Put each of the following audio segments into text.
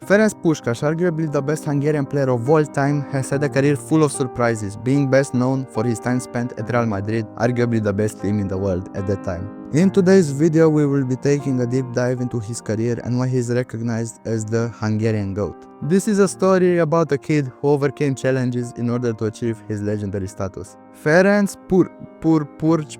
Ferenc Puskas, arguably the best Hungarian player of all time, has had a career full of surprises, being best known for his time spent at Real Madrid, arguably the best team in the world at that time. In today's video, we will be taking a deep dive into his career and why he is recognized as the Hungarian GOAT. This is a story about a kid who overcame challenges in order to achieve his legendary status. Ferenc Puskas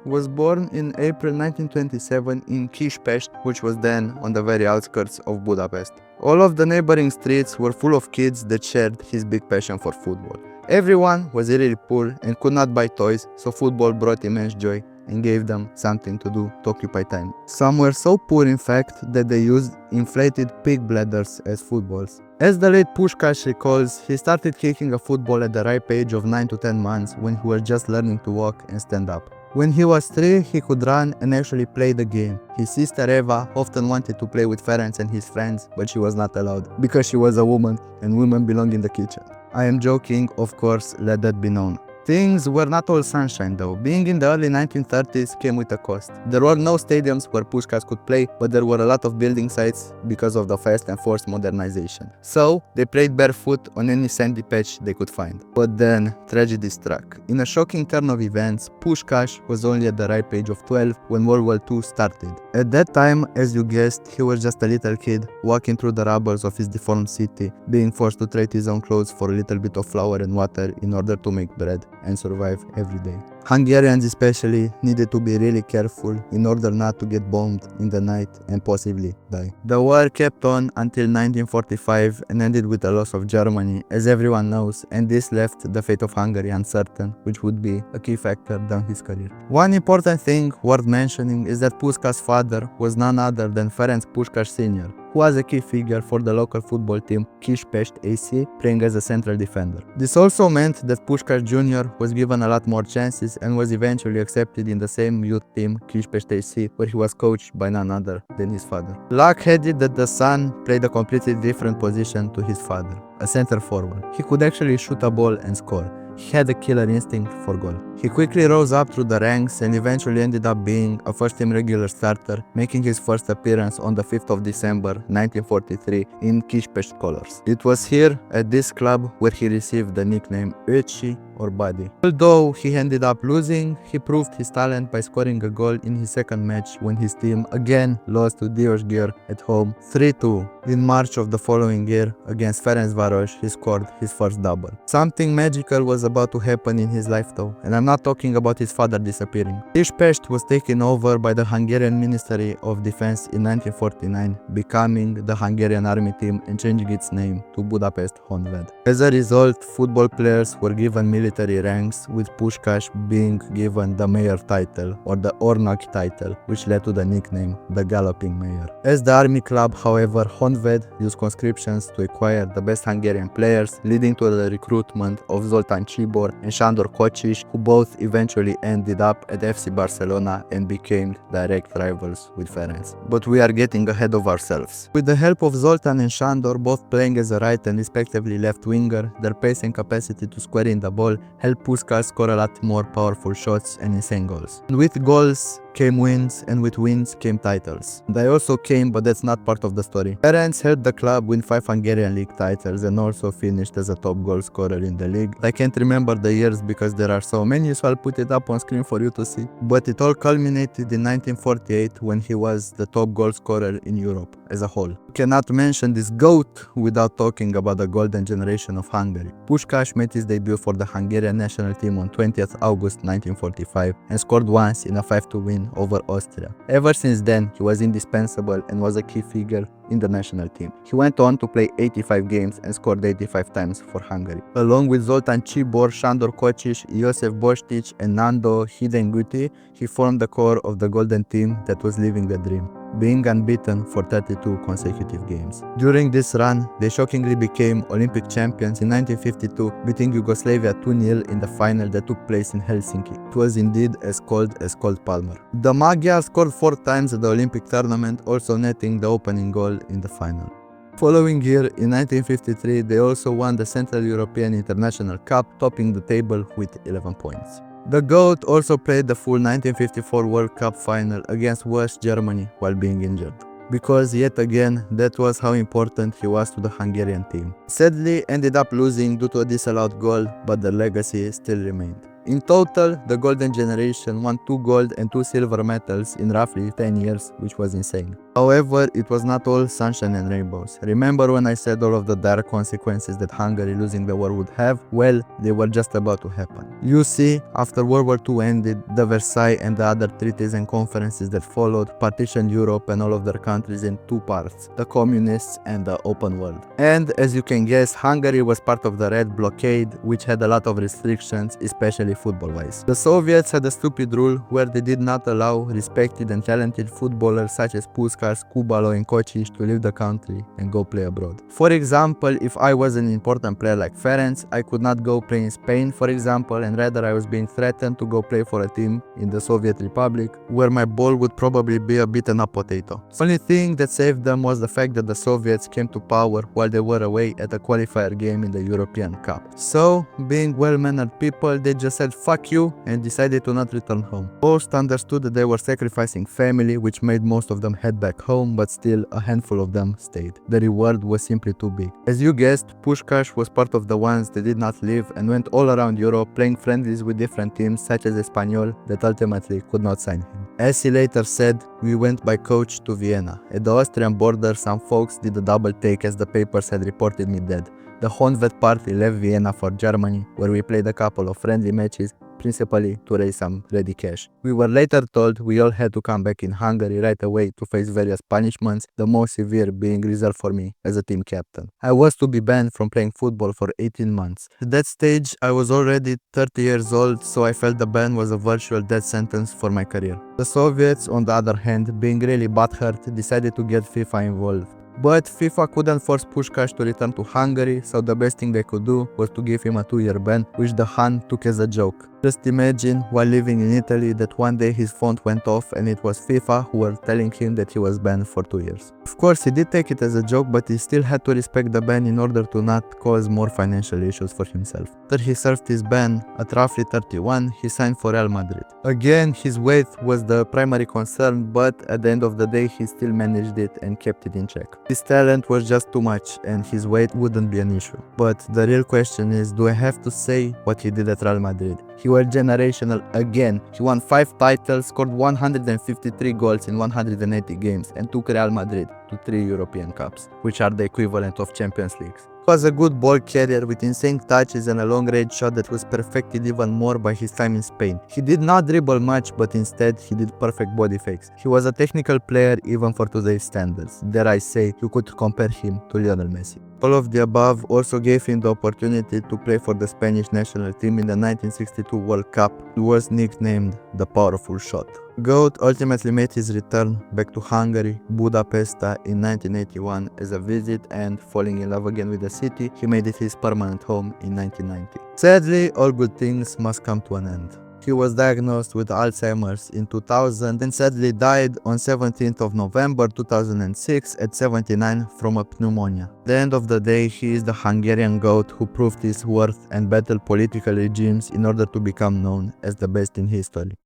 was born in April 1927 in Kispest, which was then on the very outskirts of Budapest. All of the neighboring streets were full of kids that shared his big passion for football. Everyone was really poor and could not buy toys, so football brought immense joy and gave them something to do to occupy time. Some were so poor in fact that they used inflated pig bladders as footballs. As the late Puskas recalls, he started kicking a football at the ripe age of 9 to 10 months when he was just learning to walk and stand up. When he was 3, he could run and actually play the game. His sister Eva often wanted to play with Ferenc and his friends, but she was not allowed, because she was a woman and women belong in the kitchen. I am joking, of course, let that be known. Things were not all sunshine though. Being in the early 1930s came with a cost. There were no stadiums where Puskas could play, but there were a lot of building sites because of the fast and forced modernization. So, they played barefoot on any sandy patch they could find. But then, tragedy struck. In a shocking turn of events, Puskas was only at the ripe age of 12 when World War II started. At that time, as you guessed, he was just a little kid, walking through the rubbles of his deformed city, being forced to trade his own clothes for a little bit of flour and water in order to make bread and survive every day. Hungarians especially needed to be really careful in order not to get bombed in the night and possibly die. The war kept on until 1945 and ended with the loss of Germany, as everyone knows, and this left the fate of Hungary uncertain, which would be a key factor down his career. One important thing worth mentioning is that Puskas' father was none other than Ferenc Puskas Sr., who was a key figure for the local football team Kispest AC, playing as a central defender. This also meant that Puskas Jr. was given a lot more chances and was eventually accepted in the same youth team Kispest AC, where he was coached by none other than his father. Luck had it that the son played a completely different position to his father, a center forward. He could actually shoot a ball and score. He had a killer instinct for goal. He quickly rose up through the ranks and eventually ended up being a first-team regular starter, making his first appearance on the 5th of December 1943 in Kispest colors. It was here, at this club, where he received the nickname Öcsi, or Buddy. Although he ended up losing, he proved his talent by scoring a goal in his second match when his team again lost to Diósgyőr at home 3-2. In March of the following year, against Ferencváros, he scored his first double. Something magical was about to happen in his life though, and I'm not talking about his father disappearing. Kispest was taken over by the Hungarian Ministry of Defense in 1949, becoming the Hungarian army team and changing its name to Budapest Honvéd. As a result, football players were given military ranks, with Puskas being given the mayor title or the Ornok title, which led to the nickname the Galloping Mayor. As the army club, however, Honvéd used conscriptions to acquire the best Hungarian players, leading to the recruitment of Zoltán Csibor and Sándor Kocsis, who both eventually ended up at FC Barcelona and became direct rivals with Ferenc. But we are getting ahead of ourselves. With the help of Zoltán and Sándor both playing as a right and respectively left winger, their pace and capacity to square in the ball helped Puskas score a lot more powerful shots and insane goals. And with goals came wins, and with wins came titles. They also came, but that's not part of the story. Ferenc helped the club win 5 Hungarian league titles and also finished as a top goal scorer in the league. I can't remember the years because there are so many, so I'll put it up on screen for you to see. But it all culminated in 1948 when he was the top goal scorer in Europe as a whole. You cannot mention this GOAT without talking about the golden generation of Hungary. Puskas made his debut for the Hungarian national team on 20th August 1945 and scored once in a 5-2 win over Austria. Ever since then, he was indispensable and was a key figure in the national team. He went on to play 85 games and scored 85 times for Hungary. Along with Zoltán Csibor, Sándor Kocsis, Josef Bostic and Nando Hidegkuti, he formed the core of the golden team that was living the dream, being unbeaten for 32 consecutive games. During this run, they shockingly became Olympic champions in 1952, beating Yugoslavia 2-0 in the final that took place in Helsinki. It was indeed as cold as Cold Palmer. The Magyars scored 4 times at the Olympic tournament, also netting the opening goal in the final. Following year, in 1953, they also won the Central European International Cup, topping the table with 11 points. The GOAT also played the full 1954 World Cup final against West Germany while being injured. because yet again that was how important he was to the Hungarian team. Sadly ended up losing due to a disallowed goal, but the legacy still remained. In total, the Golden Generation won 2 gold and 2 silver medals in roughly 10 years, which was insane. However, it was not all sunshine and rainbows. Remember when I said all of the dire consequences that Hungary losing the war would have? Well, they were just about to happen. You see, after World War II ended, the Versailles and the other treaties and conferences that followed partitioned Europe and all of their countries in 2 parts, the communists and the open world. And as you can guess, Hungary was part of the Red Blockade, which had a lot of restrictions, especially football-wise. The Soviets had a stupid rule where they did not allow respected and talented footballers such as Puskas, Kubalo and Kocic to leave the country and go play abroad. For example, if I was an important player like Ferenc, I could not go play in Spain, for example, and rather I was being threatened to go play for a team in the Soviet Republic, where my ball would probably be a beaten up potato. Only thing that saved them was the fact that the Soviets came to power while they were away at a qualifier game in the European Cup. So, being well-mannered people, they just said fuck you and decided to not return home. Most understood that they were sacrificing family, which made most of them head back home, but still a handful of them stayed. The reward was simply too big. As you guessed, Puskas was part of the ones that did not leave and went all around Europe playing friendlies with different teams such as Espanyol that ultimately could not sign him. As he later said, we went by coach to Vienna. At the Austrian border, some folks did a double take as the papers had reported me dead. The Honvéd party left Vienna for Germany, where we played a couple of friendly matches, principally to raise some ready cash. We were later told we all had to come back in Hungary right away to face various punishments, the most severe being reserved for me as a team captain. I was to be banned from playing football for 18 months. At that stage, I was already 30 years old, so I felt the ban was a virtual death sentence for my career. The Soviets, on the other hand, being really butthurt, decided to get FIFA involved. But FIFA couldn't force Puskas to return to Hungary, so the best thing they could do was to give him a 2-year ban, which the Han took as a joke. Just imagine, while living in Italy, that one day his phone went off and it was FIFA who were telling him that he was banned for 2 years. Of course, he did take it as a joke, but he still had to respect the ban in order to not cause more financial issues for himself. After he served his ban, at roughly 31, he signed for Real Madrid. Again, his weight was the primary concern, but at the end of the day, he still managed it and kept it in check. His talent was just too much and his weight wouldn't be an issue. But the real question is, do I have to say what he did at Real Madrid? He was generational again. He won 5 titles, scored 153 goals in 180 games and took Real Madrid to 3 European Cups, which are the equivalent of Champions Leagues. He was a good ball carrier with insane touches and a long-range shot that was perfected even more by his time in Spain. He did not dribble much, but instead he did perfect body fakes. He was a technical player even for today's standards. Dare I say, you could compare him to Lionel Messi. All of the above also gave him the opportunity to play for the Spanish national team in the 1962 World Cup. He was nicknamed the Powerful Shot. Goat ultimately made his return back to Hungary, Budapest, in 1981 as a visit, and falling in love again with the city, he made it his permanent home in 1990. Sadly, all good things must come to an end. He was diagnosed with Alzheimer's in 2000 and sadly died on 17th of November 2006 at 79 from a pneumonia. At the end of the day, he is the Hungarian goat who proved his worth and battled political regimes in order to become known as the best in history.